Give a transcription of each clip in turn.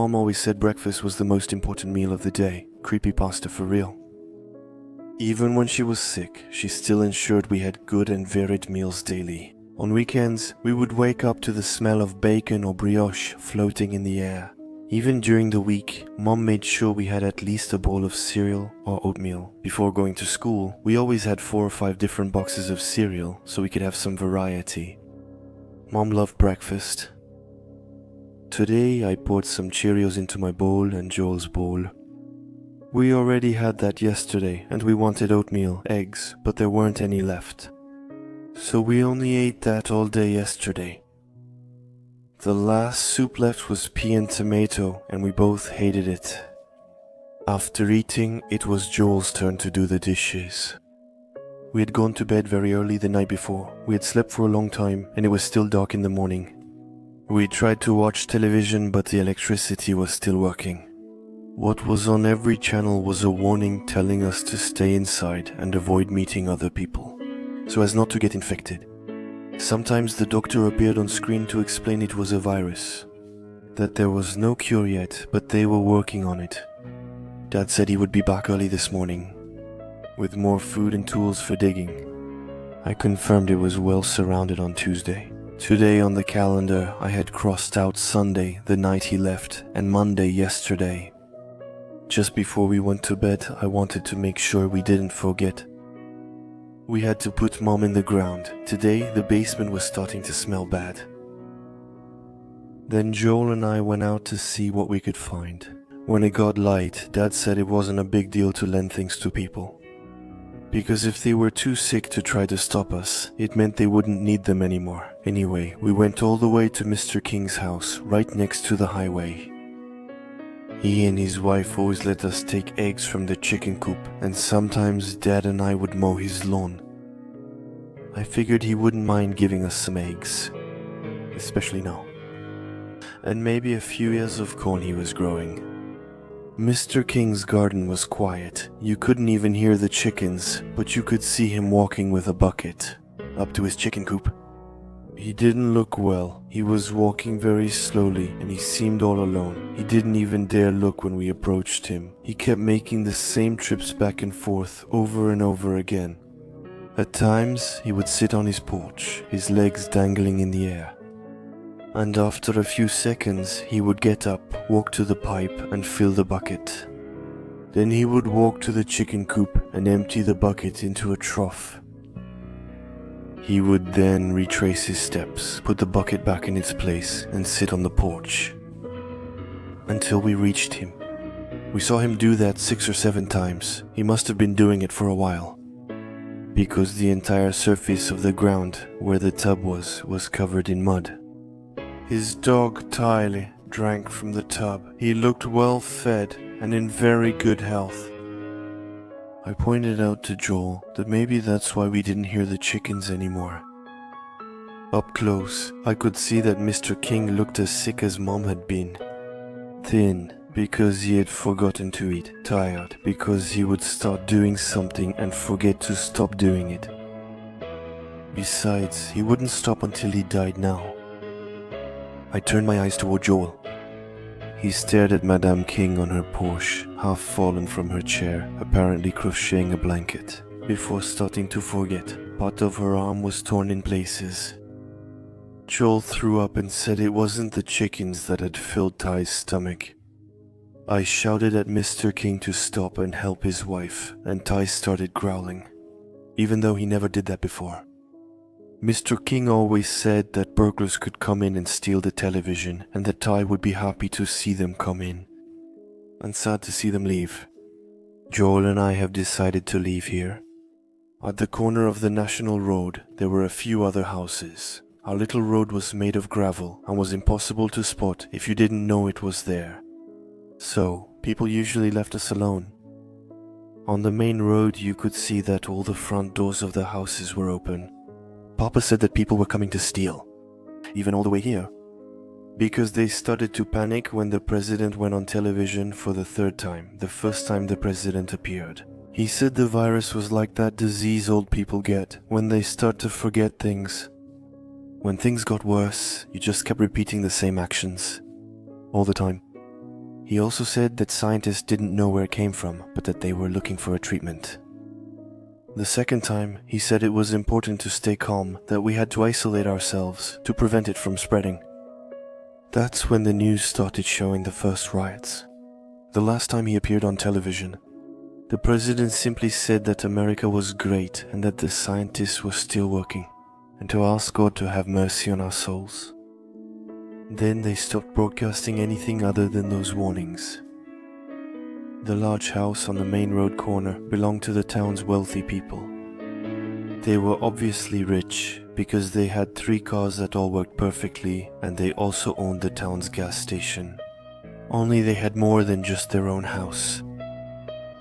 Mom always said breakfast was the most important meal of the day. Creepypasta for real. Even when she was sick, she still ensured we had good and varied meals daily. On weekends, we would wake up to the smell of bacon or brioche floating in the air. Even during the week, Mom made sure we had at least a bowl of cereal or oatmeal. Before going to school, we always had 4 or 5 different boxes of cereal so we could have some variety. Mom loved breakfast. Today, I poured some Cheerios into my bowl and Joel's bowl. We already had that yesterday and we wanted oatmeal, eggs, but there weren't any left. So we only ate that all day yesterday. The last soup left was pea and tomato and we both hated it. After eating, it was Joel's turn to do the dishes. We had gone to bed very early the night before. We had slept for a long time and it was still dark in the morning. We tried to watch television but the electricity was still working. What was on every channel was a warning telling us to stay inside and avoid meeting other people, so as not to get infected. Sometimes the doctor appeared on screen to explain it was a virus, that there was no cure yet, but they were working on it. Dad said he would be back early this morning, with more food and tools for digging. I confirmed it was well surrounded on Tuesday. Today on the calendar, I had crossed out Sunday, the night he left, and Monday yesterday. Just before we went to bed, I wanted to make sure we didn't forget. We had to put Mom in the ground. Today, the basement was starting to smell bad. Then Joel and I went out to see what we could find. When it got light, Dad said it wasn't a big deal to lend things to people. Because if they were too sick to try to stop us, it meant they wouldn't need them anymore. Anyway, we went all the way to Mr. King's house, right next to the highway. He and his wife always let us take eggs from the chicken coop, and sometimes Dad and I would mow his lawn. I figured he wouldn't mind giving us some eggs, especially now. And maybe a few ears of corn he was growing. Mr. King's garden was quiet. You couldn't even hear the chickens, but you could see him walking with a bucket up to his chicken coop. He didn't look well. He was walking very slowly and he seemed all alone. He didn't even dare look when we approached him. He kept making the same trips back and forth over and over again. At times, he would sit on his porch, his legs dangling in the air. And after a few seconds, he would get up, walk to the pipe and fill the bucket. Then he would walk to the chicken coop and empty the bucket into a trough. He would then retrace his steps, put the bucket back in its place, and sit on the porch. Until we reached him. We saw him do that 6 or 7 times. He must have been doing it for a while. Because the entire surface of the ground where the tub was covered in mud. His dog, Tyler, drank from the tub. He looked well fed and in very good health. I pointed out to Joel that maybe that's why we didn't hear the chickens anymore. Up close, I could see that Mr. King looked as sick as Mom had been. Thin, because he had forgotten to eat. Tired, because he would start doing something and forget to stop doing it. Besides, he wouldn't stop until he died now. I turned my eyes toward Joel. He stared at Madame King on her porch, half fallen from her chair, apparently crocheting a blanket. Before starting to forget, part of her arm was torn in places. Joel threw up and said it wasn't the chickens that had filled Ty's stomach. I shouted at Mr. King to stop and help his wife, and Ty started growling, even though he never did that before. Mr. King always said that burglars could come in and steal the television, and that Ty would be happy to see them come in, and sad to see them leave. Joel and I have decided to leave here. At the corner of the National Road, there were a few other houses. Our little road was made of gravel and was impossible to spot if you didn't know it was there. So, people usually left us alone. On the main road, you could see that all the front doors of the houses were open. Papa said that people were coming to steal, even all the way here, because they started to panic when the president went on television for the 3rd time, the first time the president appeared. He said the virus was like that disease old people get when they start to forget things. When things got worse, you just kept repeating the same actions, all the time. He also said that scientists didn't know where it came from, but that they were looking for a treatment. The second time, he said it was important to stay calm, that we had to isolate ourselves to prevent it from spreading. That's when the news started showing the first riots. The last time he appeared on television, the president simply said that America was great and that the scientists were still working, and to ask God to have mercy on our souls. Then they stopped broadcasting anything other than those warnings. The large house on the main road corner belonged to the town's wealthy people. They were obviously rich because they had 3 cars that all worked perfectly, and they also owned the town's gas station. Only they had more than just their own house.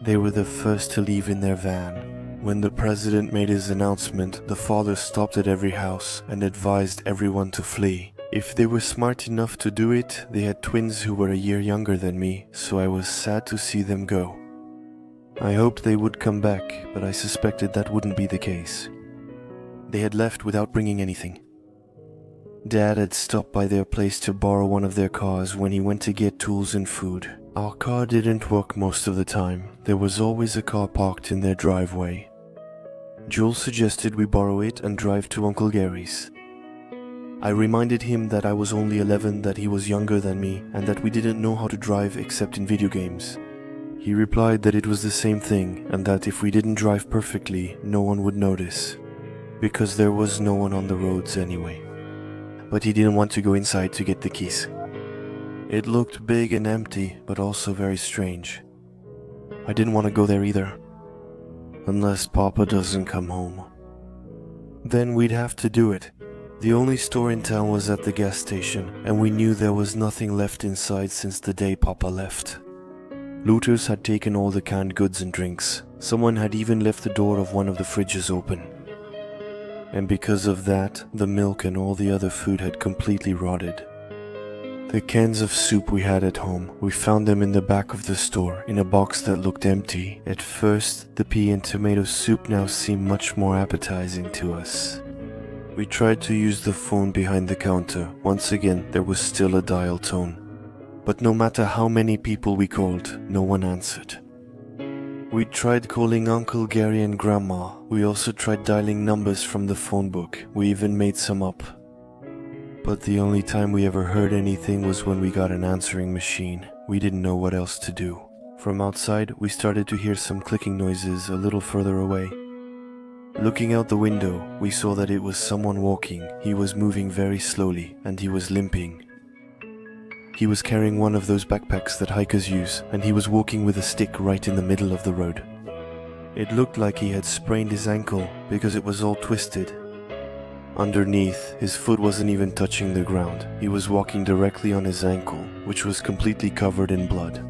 They were the first to leave in their van. When the president made his announcement, the father stopped at every house and advised everyone to flee. If they were smart enough to do it, they had twins who were a year younger than me, so I was sad to see them go. I hoped they would come back, but I suspected that wouldn't be the case. They had left without bringing anything. Dad had stopped by their place to borrow one of their cars when he went to get tools and food. Our car didn't work most of the time. There was always a car parked in their driveway. Jules suggested we borrow it and drive to Uncle Gary's. I reminded him that I was only 11, that he was younger than me, and that we didn't know how to drive except in video games. He replied that it was the same thing, and that if we didn't drive perfectly, no one would notice, because there was no one on the roads anyway. But he didn't want to go inside to get the keys. It looked big and empty, but also very strange. I didn't want to go there either, unless Papa doesn't come home. Then we'd have to do it. The only store in town was at the gas station, and we knew there was nothing left inside since the day Papa left. Looters had taken all the canned goods and drinks. Someone had even left the door of one of the fridges open. And because of that, the milk and all the other food had completely rotted. The cans of soup we had at home, we found them in the back of the store, in a box that looked empty. At first, the pea and tomato soup now seemed much more appetizing to us. We tried to use the phone behind the counter. Once again, there was still a dial tone. But no matter how many people we called, no one answered. We tried calling Uncle Gary and Grandma. We also tried dialing numbers from the phone book. We even made some up. But the only time we ever heard anything was when we got an answering machine. We didn't know what else to do. From outside, we started to hear some clicking noises a little further away. Looking out the window, we saw that it was someone walking. He was moving very slowly, and he was limping. He was carrying one of those backpacks that hikers use, and he was walking with a stick right in the middle of the road. It looked like he had sprained his ankle because it was all twisted. Underneath, his foot wasn't even touching the ground. He was walking directly on his ankle, which was completely covered in blood.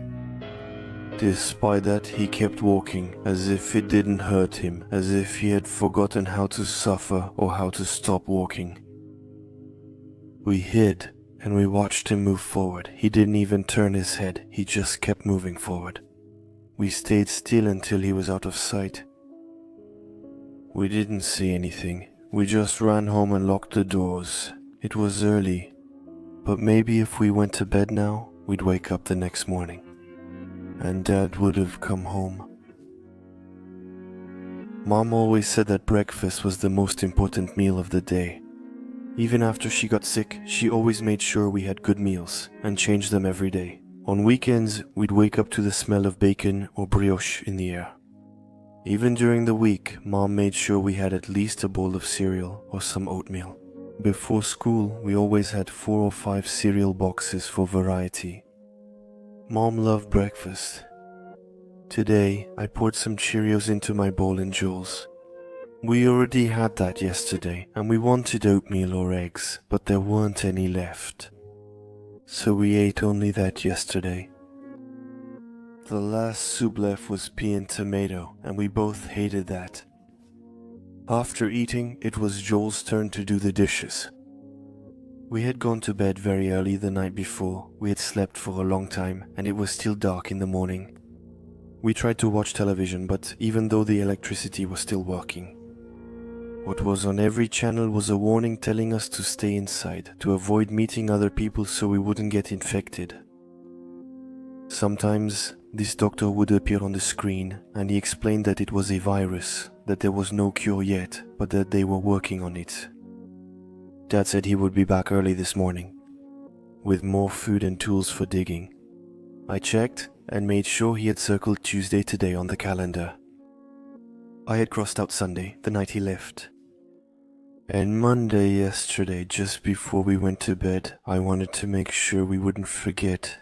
Despite that, he kept walking, as if it didn't hurt him, as if he had forgotten how to suffer or how to stop walking. We hid, and we watched him move forward. He didn't even turn his head, he just kept moving forward. We stayed still until he was out of sight. We didn't see anything. We just ran home and locked the doors. It was early, but maybe if we went to bed now, we'd wake up the next morning. And Dad would have come home. Mom always said that breakfast was the most important meal of the day. Even after she got sick, she always made sure we had good meals and changed them every day. On weekends, we'd wake up to the smell of bacon or brioche in the air. Even during the week, Mom made sure we had at least a bowl of cereal or some oatmeal. Before school, we always had 4 or 5 cereal boxes for variety. Mom loved breakfast. Today, I poured some Cheerios into my bowl in Jules. We already had that yesterday, and we wanted oatmeal or eggs, but there weren't any left. So we ate only that yesterday. The last soup left was pea and tomato, and we both hated that. After eating, it was Joel's turn to do the dishes. We had gone to bed very early the night before. We had slept for a long time, and it was still dark in the morning. We tried to watch television, but even though the electricity was still working, what was on every channel was a warning telling us to stay inside, to avoid meeting other people so we wouldn't get infected. Sometimes, this doctor would appear on the screen and he explained that it was a virus, that there was no cure yet, but that they were working on it. Dad said he would be back early this morning, with more food and tools for digging. I checked and made sure he had circled Tuesday today on the calendar. I had crossed out Sunday, the night he left. And Monday yesterday, just before we went to bed, I wanted to make sure we wouldn't forget